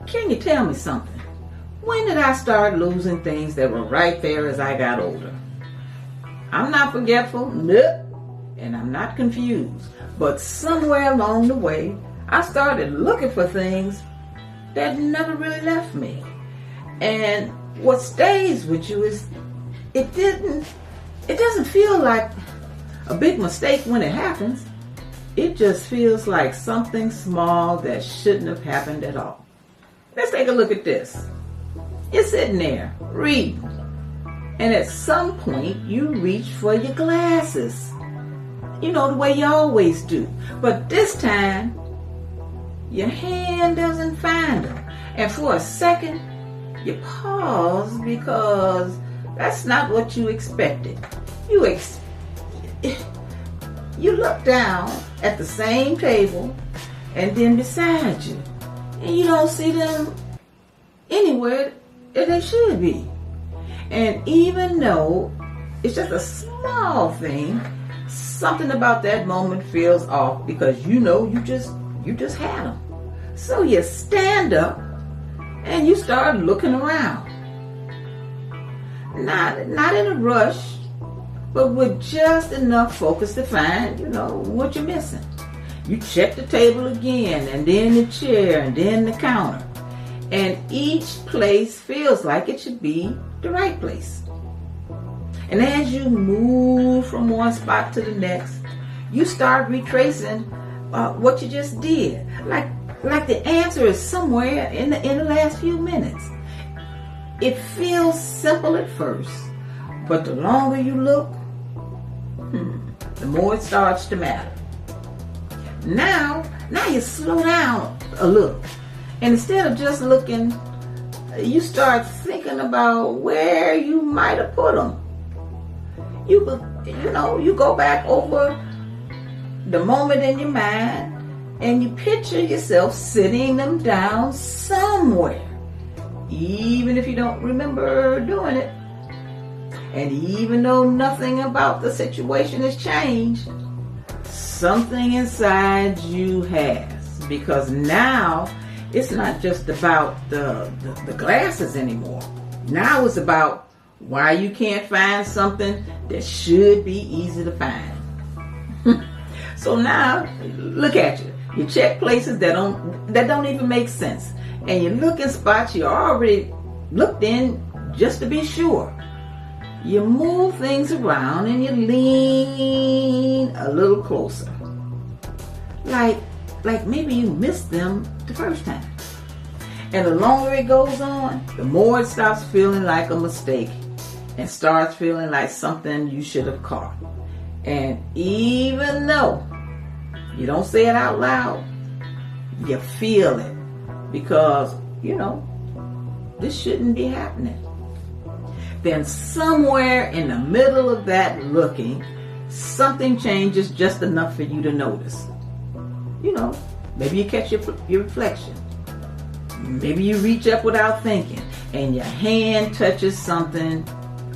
Can you tell me something? When did I start losing things that were right there as I got older? I'm not forgetful, nope, and I'm not confused. But somewhere along the way, I started looking for things that never really left me. And what stays with you is it doesn't feel like a big mistake when it happens. It just feels like something small that shouldn't have happened at all. Let's take a look at this. You're sitting there reading, and at some point you reach for your glasses. You know, the way you always do. But this time, your hand doesn't find them. And for a second, you pause because that's not what you expected. You look down at the same table and then beside you, and you don't see them anywhere that they should be. And even though it's just a small thing, something about that moment feels off because you know you just had them. So you stand up and you start looking around. Not in a rush, but with just enough focus to find, what you're missing. You check the table again, and then the chair, and then the counter. And each place feels like it should be the right place. And as you move from one spot to the next, you start retracing what you just did. Like the answer is somewhere in the last few minutes. It feels simple at first, but the longer you look, the more it starts to matter. Now you slow down a little. And instead of just looking, you start thinking about where you might have put them. You go back over the moment in your mind and you picture yourself sitting them down somewhere, even if you don't remember doing it. And even though nothing about the situation has changed, something inside you has. Because now it's not just about the glasses anymore. Now it's about why you can't find something that should be easy to find. So now, look at you. You check places that don't even make sense. And you look in spots you already looked in just to be sure. You move things around and you lean a little closer. Like maybe you missed them the first time. And the longer it goes on, the more it stops feeling like a mistake and starts feeling like something you should have caught. And even though you don't say it out loud, you feel it. Because, this shouldn't be happening. Then somewhere in the middle of that looking, something changes just enough for you to notice. Maybe you catch your reflection. Maybe you reach up without thinking and your hand touches something,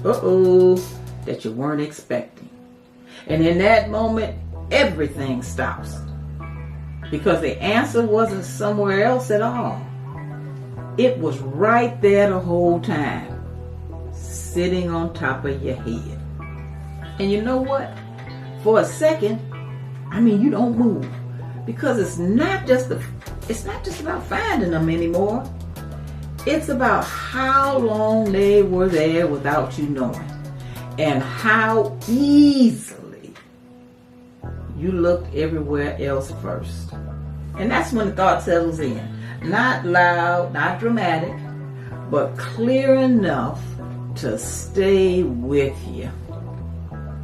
that you weren't expecting. And in that moment, everything stops. Because the answer wasn't somewhere else at all. It was right there the whole time, sitting on top of your head. And you know what? For a second, you don't move. Because it's not just about finding them anymore. It's about how long they were there without you knowing. And how easily you looked everywhere else first. And that's when the thought settles in. Not loud, not dramatic, but clear enough to stay with you.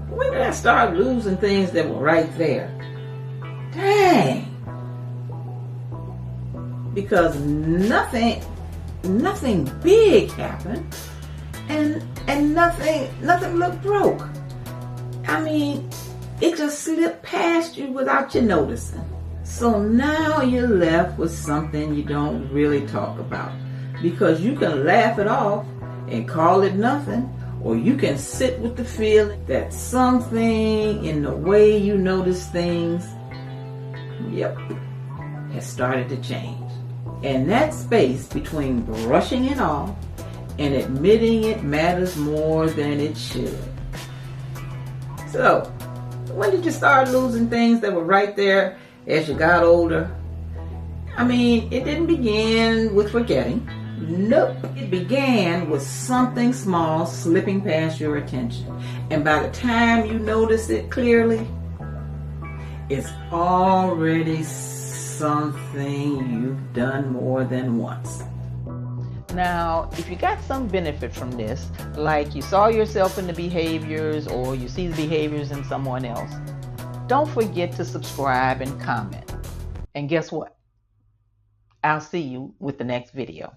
When did I start losing things that were right there? Dang. Because nothing big happened, and nothing looked broke. It just slipped past you without you noticing. So now you're left with something you don't really talk about, because you can laugh it off and call it nothing, or you can sit with the feeling that something in the way you notice things, has started to change. And that space between brushing it off and admitting it matters more than it should. So, when did you start losing things that were right there as you got older? I mean, it didn't begin with forgetting. Nope. It began with something small slipping past your attention. And by the time you notice it clearly, it's already something you've done more than once. Now, if you got some benefit from this, like you saw yourself in the behaviors or you see the behaviors in someone else, don't forget to subscribe and comment. And guess what? I'll see you with the next video.